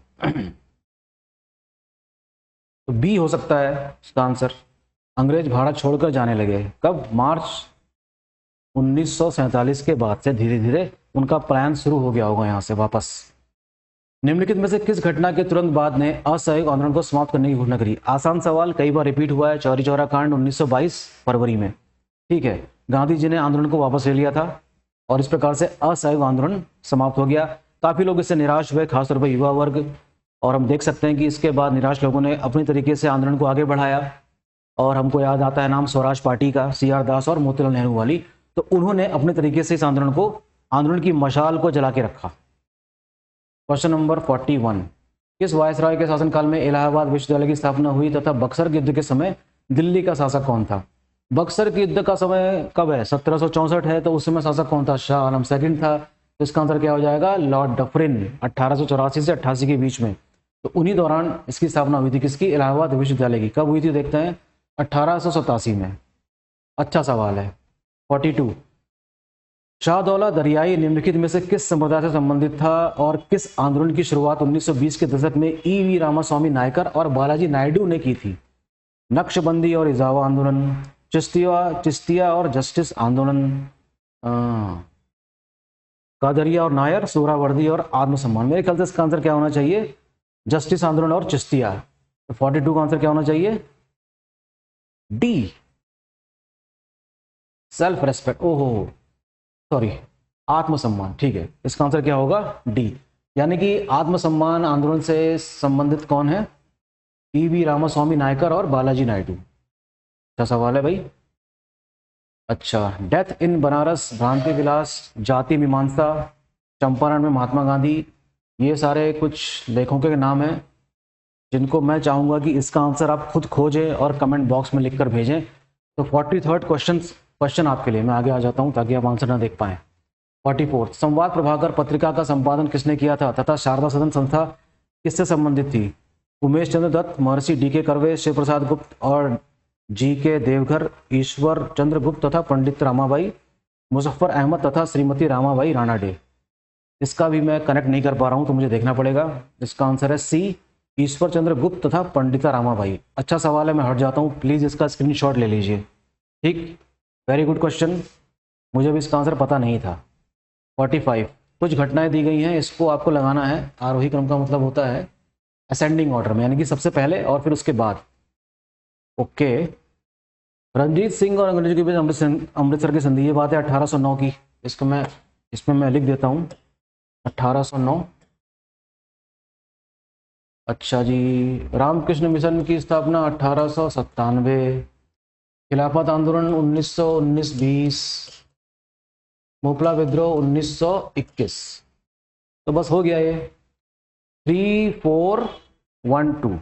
तो बी हो सकता है इसका आंसर। अंग्रेज भारत छोड़कर जाने लगे कब? मार्च 1947 के बाद से धीरे धीरे उनका प्लान शुरू हो गया होगा यहाँ से वापस। निम्नलिखित में से किस घटना के तुरंत बाद ने असहयोग आंदोलन को समाप्त करने की घोषणा करी? आसान सवाल, कई बार रिपीट हुआ है। चौरी चौरा कांड 1922 फरवरी में। ठीक है, गांधी जी ने आंदोलन को वापस ले लिया था और इस प्रकार से असहयोग आंदोलन समाप्त हो गया। काफ़ी लोग इससे निराश हुए, खासतौर पर युवा वर्ग, और हम देख सकते हैं कि इसके बाद निराश लोगों ने अपनी तरीके से आंदोलन को आगे बढ़ाया, और हमको याद आता है नाम स्वराज पार्टी का, CR दास और मोतीलाल नेहरू वाली। तो उन्होंने अपने तरीके से इस आंदोलन की मशाल को जला के रखा। क्वेश्चन नंबर 41, किस वायसराय के शासनकाल में इलाहाबाद विश्वविद्यालय की स्थापना हुई तथा बक्सर के युद्ध के समय दिल्ली का शासक कौन था? बक्सर के युद्ध का समय कब है? 1764 है, तो उस समय शासक कौन था? शाह आलम सेकंड था। तो इसका आंसर क्या हो जाएगा? Lord Dufferin. 1884 से 88 के बीच में, तो उन्हीं दौरान इसकी स्थापना हुई थी। किसकी? इलाहाबाद विश्वविद्यालय की। कब हुई थी देखते हैं? 1887 में। अच्छा सवाल है। 42, शाहदौला दरियाई निम्नलिखित में से किस संप्रदाय से संबंधित था और किस आंदोलन की शुरुआत 1920 के दशक में E.V. रामास्वामी नायकर और बालाजी नायडू ने की थी? नक्शबंदी और इजावा आंदोलन, चिश्तिया और जस्टिस आंदोलन, कादरिया और नायर, सोहरावर्दी और आत्मसम्मान। मेरे ख्याल से इसका आंसर क्या होना चाहिए? जस्टिस आंदोलन और चिश्तिया। तो 42 का आंसर क्या होना चाहिए? D, self respect. ओहो सॉरी, आत्मसम्मान। ठीक है, इसका आंसर क्या होगा? डी, यानी कि आत्मसम्मान आंदोलन से संबंधित कौन है? E.V. रामास्वामी नायकर और बालाजी नायडू। अच्छा सवाल है भाई। अच्छा, डेथ इन बनारस, भ्रांति विलास, जाति मीमांसा, चंपारण में महात्मा गांधी, ये सारे कुछ लेखकों के नाम हैं जिनको मैं चाहूँगा कि इसका आंसर आप खुद खोजें और कमेंट बॉक्स में लिखकर भेजें। तो 43rd क्वेश्चन आपके लिए मैं आगे आ जाता हूँ ताकि आप आंसर ना देख पाएँ। 44, संवाद प्रभाकर पत्रिका का संपादन किसने किया था तथा शारदा सदन संस्था किससे संबंधित थी? उमेश चंद्र दत्त, महर्षि D.K. कर्वे, शिव प्रसाद गुप्त और G.K. देवघर, ईश्वर चंद्र गुप्त तथा पंडित रामाबाई, मुजफ्फर अहमद तथा श्रीमती रामाबाई रानाडे। इसका भी मैं कनेक्ट नहीं कर पा रहा हूँ, तो मुझे देखना पड़ेगा। इसका आंसर है सी, ईश्वर चंद्र गुप्त तथा पंडिता रामाबाई। अच्छा सवाल है, मैं हट जाता हूँ, प्लीज़ इसका स्क्रीनशॉट ले लीजिए। ठीक, वेरी गुड क्वेश्चन। मुझे भी इसका आंसर पता नहीं था। 45 कुछ घटनाएं दी गई हैं, इसको आपको लगाना है। आरोही क्रम का मतलब होता है असेंडिंग ऑर्डर में, यानी कि सबसे पहले और फिर उसके बाद। ओके, रणजीत सिंह और अंग्रेजों के बीच अमृतसर की संधि, ये बात है 1809 की। इसमें मैं लिख देता हूँ 1809। अच्छा जी, रामकृष्ण मिशन की स्थापना 1897, खिलाफत आंदोलन 1919-20, मोपला विद्रोह 1921। तो बस हो गया ये 3412,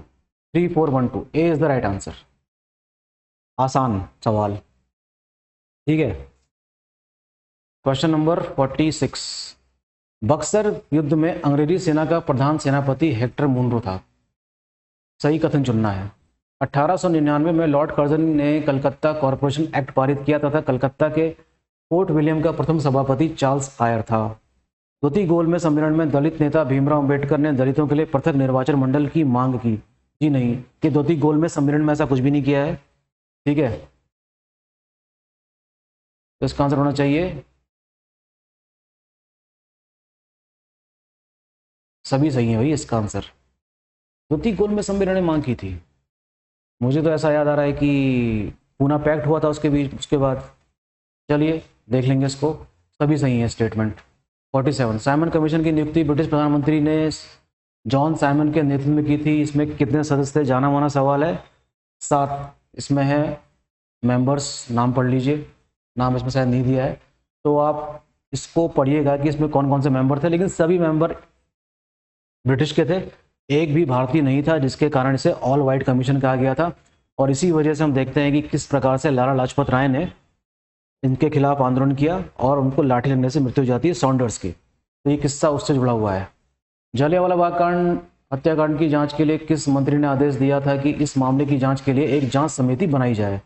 3412 ए इज द राइट आंसर। आसान सवाल, ठीक है। क्वेश्चन नंबर 46, बक्सर युद्ध में अंग्रेजी सेना का प्रधान सेनापति हेक्टर मुनरो था। सही कथन चुनना है। 1899 में लॉर्ड कर्जन ने कलकत्ता कॉरपोरेशन एक्ट पारित किया तथा कलकत्ता के फोर्ट विलियम का प्रथम सभापति चार्ल्स आयर था। द्वितीय गोलमेज सम्मेलन में दलित नेता भीमराव अंबेडकर ने दलितों के लिए पृथक निर्वाचन मंडल की मांग की। जी नहीं, कि द्वितीय गोलमेज सम्मेलन में ऐसा कुछ भी नहीं किया है, ठीक है। तो इसका आंसर होना चाहिए, सभी सही है भाई इसका आंसर। द्वितीय गोलमेज सम्मेलन ने मांग की थी। मुझे तो ऐसा याद आ रहा है कि पूना पैक्ट हुआ था उसके बीच, उसके बाद। चलिए देख लेंगे इसको, सभी सही है स्टेटमेंट। 47, साइमन कमीशन की नियुक्ति ब्रिटिश प्रधानमंत्री ने जॉन साइमन के नेतृत्व में की थी। इसमें कितने सदस्य थे, जाना माना सवाल है। 7 इसमें है मेंबर्स, नाम पढ़ लीजिए, नाम इसमें शायद नहीं दिया है, तो आप इसको पढ़िएगा कि इसमें कौन कौन से मेंबर थे। लेकिन सभी मेंबर ब्रिटिश के थे, एक भी भारतीय नहीं था, जिसके कारण इसे ऑल वाइट कमीशन कहा गया था। और इसी वजह से हम देखते हैं कि किस प्रकार से लाला लाजपत राय ने इनके खिलाफ आंदोलन किया और उनको लाठी लगने से मृत्यु हो जाती है सॉन्डर्स की। तो ये किस्सा उससे जुड़ा हुआ है। जलियांवाला बाग कांड हत्याकांड की जांच के लिए किस मंत्री ने आदेश दिया था कि इस मामले की जांच के लिए एक जांच समिति बनाई जाए?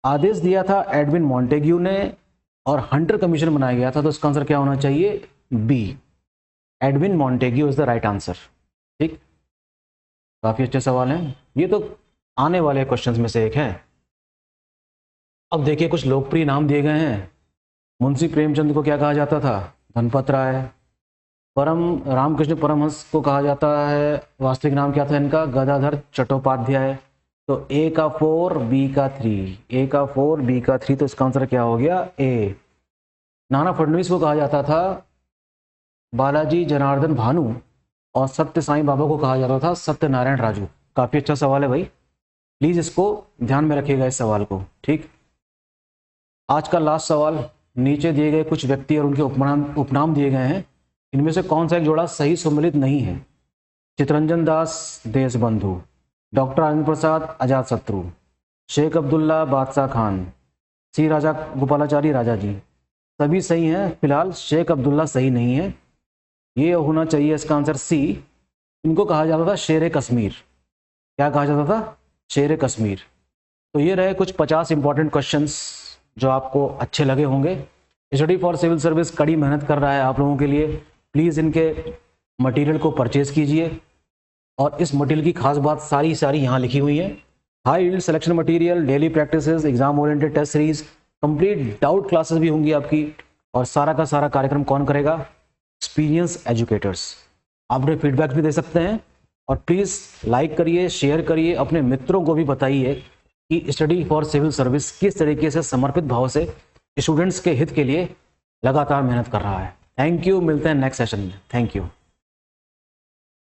आदेश दिया था एडविन मॉन्टेग्यू ने और हंटर कमीशन बनाया गया था। तो इसका आंसर क्या होना चाहिए? B, Edwin Montagu is the right answer. ठीक, काफी अच्छे सवाल हैं, ये तो आने वाले क्वेश्चंस में से एक है। अब देखिए कुछ लोकप्रिय नाम दिए गए हैं। मुंशी प्रेमचंद को क्या कहा जाता था? धनपत राय। रामकृष्ण परमहंस को कहा जाता है, वास्तविक नाम क्या था इनका? गदाधर चट्टोपाध्याय। तो ए का 4, बी का 3, ए का 4, बी का 3, तो इसका आंसर क्या हो गया? ए। नाना फडणवीस को कहा जाता था बालाजी जनार्दन भानु और सत्य साईं बाबा को कहा जाता था सत्यनारायण राजू। काफी अच्छा सवाल है भाई, प्लीज इसको ध्यान में रखिएगा इस सवाल को। ठीक, आज का लास्ट सवाल, नीचे दिए गए कुछ व्यक्ति और उनके उपनाम दिए गए हैं, इनमें से कौन सा एक जोड़ा सही सम्मिलित नहीं है? चितरंजन दास देशबंधु, डॉक्टर राजेंद्र प्रसाद अजातशत्रु, शेख अब्दुल्ला बादशाह खान, सी राजा गोपालाचारी राजा जी। सभी सही हैं, फिलहाल शेख अब्दुल्ला सही नहीं है। ये होना चाहिए इसका आंसर सी। इनको कहा जाता था शेर कश्मीर। क्या कहा जाता था? शेर कश्मीर। तो ये रहे कुछ 50 इंपॉर्टेंट क्वेश्चंस जो आपको अच्छे लगे होंगे। स्टडी फॉर सिविल सर्विस कड़ी मेहनत कर रहा है आप लोगों के लिए। प्लीज़ इनके मटेरियल को परचेज कीजिए। और इस मटेरियल की खास बात सारी यहाँ लिखी हुई है। High yield selection material, daily practices, exam oriented test series, complete doubt classes भी होंगी आपकी। और सारा का सारा कार्यक्रम कौन करेगा? Experience educators. आप अपने फीडबैक भी दे सकते हैं। और प्लीज़ लाइक करिए, शेयर करिए, अपने मित्रों को भी बताइए कि स्टडी फॉर सिविल सर्विस किस तरीके से समर्पित भाव से स्टूडेंट्स के हित के लिए लगातार मेहनत कर रहा है। थैंक यू, मिलते हैं नेक्स्ट सेशन में। Thank you.